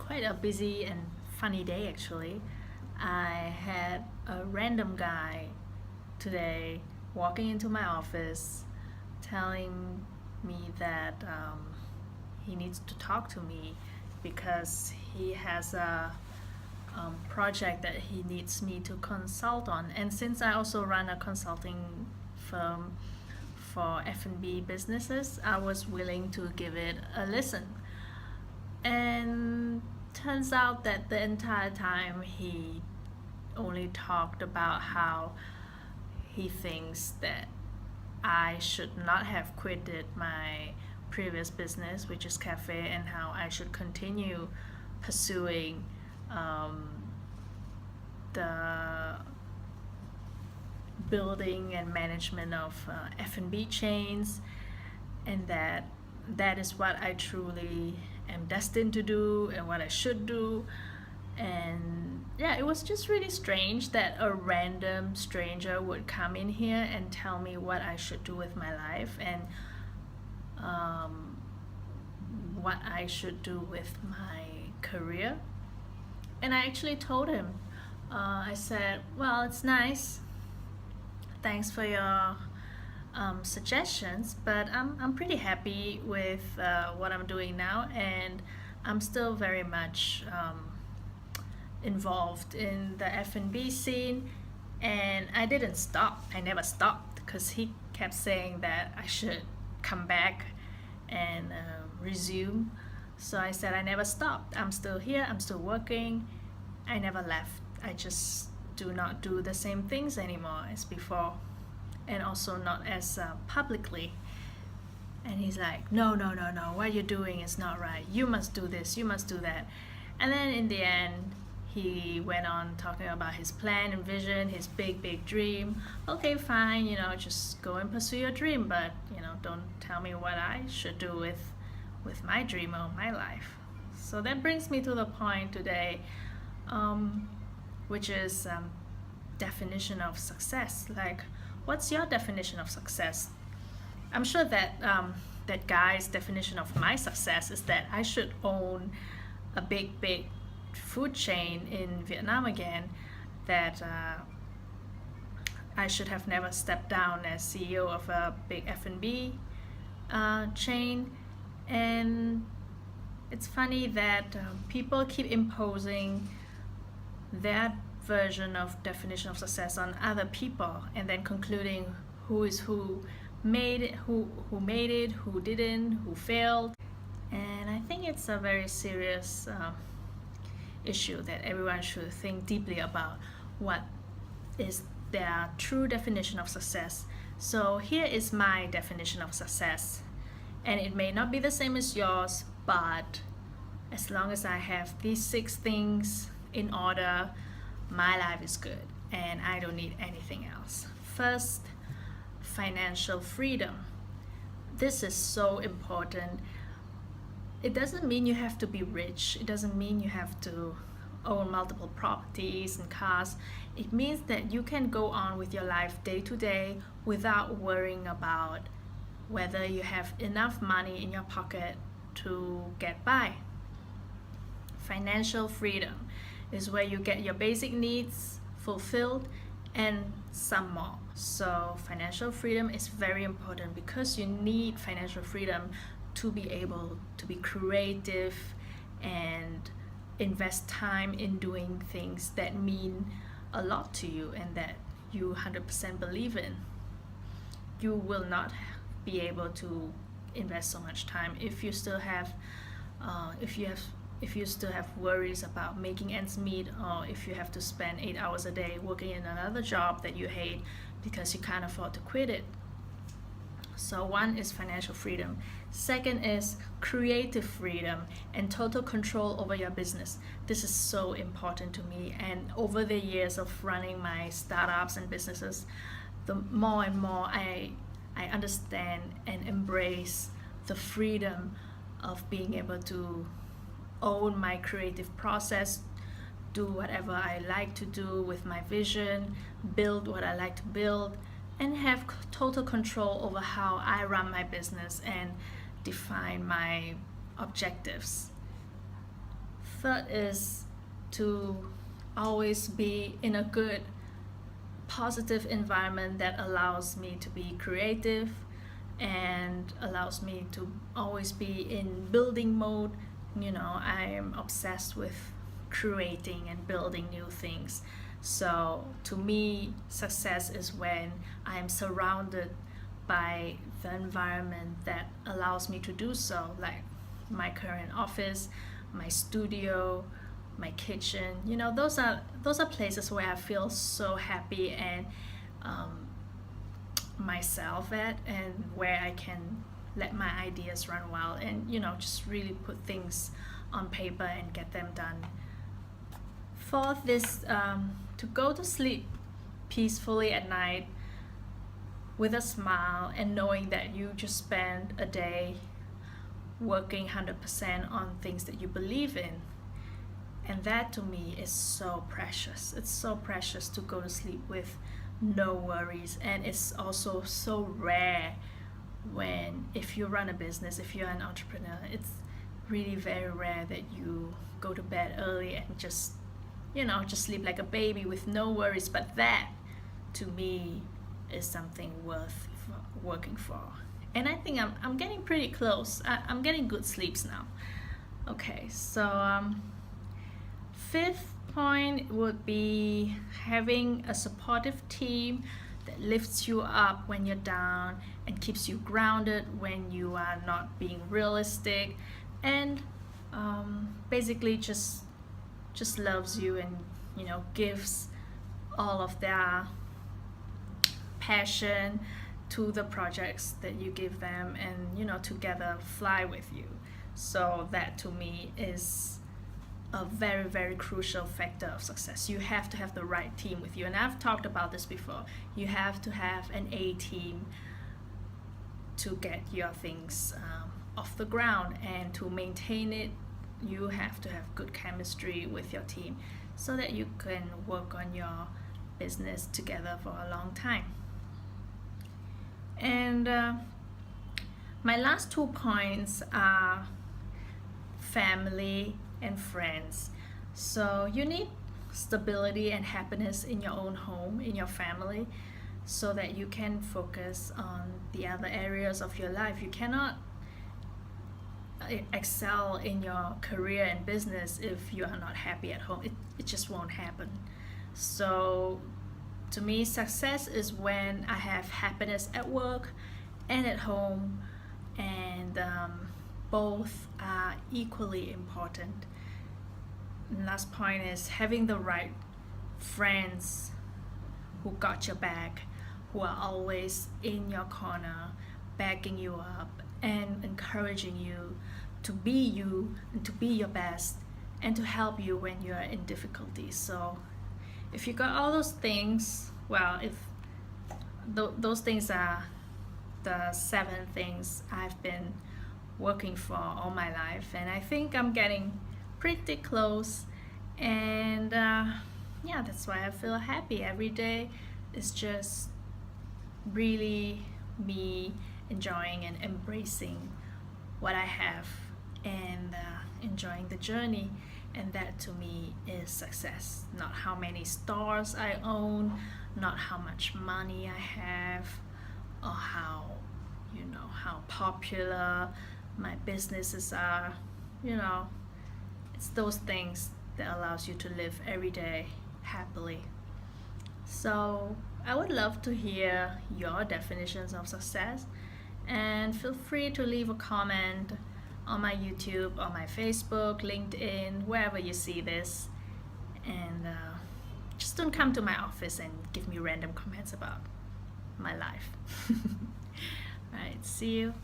quite a busy and funny day actually. I had a random guy today walking into my office telling me that he needs to talk to me because he has a project that he needs me to consult on. And since I also run a consulting firm for F&B businesses, I was willing to give it a listen. And turns out that the entire time he only talked about how he thinks that I should not have quitted my previous business, which is cafe, and how I should continue pursuing the building and management of F&B chains, and that is what I truly am destined to do and what I should do. And yeah, it was just really strange that a random stranger would come in here and tell me what I should do with my life and what I should do with my career. And I actually told him, I said, well, it's nice, thanks for your suggestions, but I'm pretty happy with what I'm doing now, and I'm still very much involved in the F&B scene, and I didn't stop. I never stopped because he kept saying that I should come back and resume. So I said I never stopped. I'm still here. I'm still working. I never left. I just do not do the same things anymore as before, and also not as publicly. And he's like, no, what you're doing is not right. You must do this, you must do that. And then in the end, he went on talking about his plan and vision, his big dream. Okay, fine, just go and pursue your dream, but don't tell me what I should do with my dream or my life. So that brings me to the point today, which is definition of success. Like, what's your definition of success? I'm sure that that guy's definition of my success is that I should own a big food chain in Vietnam again, that I should have never stepped down as CEO of a big F&B chain. And it's funny that people keep imposing their version of definition of success on other people and then concluding who made it, who didn't, who failed. And I think it's a very serious issue that everyone should think deeply about what is their true definition of success. So here is my definition of success, and it may not be the same as yours, but as long as I have these 6 things in order, my life is good and I don't need anything else. First, financial freedom. This is so important. It doesn't mean you have to be rich. It doesn't mean you have to own multiple properties and cars. It means that you can go on with your life day to day without worrying about whether you have enough money in your pocket to get by. Financial freedom is where you get your basic needs fulfilled and some more. So financial freedom is very important because you need financial freedom to be able to be creative and invest time in doing things that mean a lot to you and that you 100% believe in. You will not be able to invest so much time if you still have worries about making ends meet, or if you have to spend 8 hours a day working in another job that you hate because you can't afford to quit it. So one is financial freedom. Second is creative freedom and total control over your business. This is so important to me, and over the years of running my startups and businesses, the more and more I understand and embrace the freedom of being able to own my creative process, do whatever I like to do with my vision, build what I like to build, and have total control over how I run my business and define my objectives. third is to always be in a good, positive environment that allows me to be creative and allows me to always be in building mode. I am obsessed with creating and building new things. So to me, success is when I am surrounded by the environment that allows me to do so, like my current office, my studio, my kitchen. Those are places where I feel so happy and myself at, and where I can let my ideas run wild and just really put things on paper and get them done. Fourth is to go to sleep peacefully at night with a smile and knowing that you just spent a day working 100% on things that you believe in. And that to me is so precious. It's so precious to go to sleep with no worries. And it's also so rare if you run a business, if you're an entrepreneur, it's really very rare that you go to bed early and just sleep like a baby with no worries. But that to me is something worth working for. And I think I'm getting pretty close. I'm getting good sleeps now. Okay, so fifth point would be having a supportive team that lifts you up when you're down and keeps you grounded when you are not being realistic, and basically just loves you and gives all of their passion to the projects that you give them, and together fly with you. So that to me is a very, very crucial factor of success. You have to have the right team with you, and I've talked about this before. You have to have an A team to get your things off the ground, and to maintain it you have to have good chemistry with your team so that you can work on your business together for a long time. And my last 2 points are family and friends. So you need stability and happiness in your own home, in your family, so that you can focus on the other areas of your life. You cannot excel in your career and business if you are not happy at home. It just won't happen. So to me, success is when I have happiness at work and at home, and both are equally important. And last point is having the right friends who got your back, who are always in your corner, backing you up and encouraging you to be you and to be your best and to help you when you are in difficulties. So if you got all those things, well, if those things are the 7 things I've been working for all my life, and I think I'm getting pretty close. And yeah, that's why I feel happy every day. It's just really me enjoying and embracing what I have and enjoying the journey. And that to me is success. Not how many stores I own, not how much money I have, or how popular my businesses are. It's those things that allows you to live every day happily. So I would love to hear your definitions of success, and feel free to leave a comment on my YouTube, or my Facebook, LinkedIn, wherever you see this. And just don't come to my office and give me random comments about my life. Alright, see you.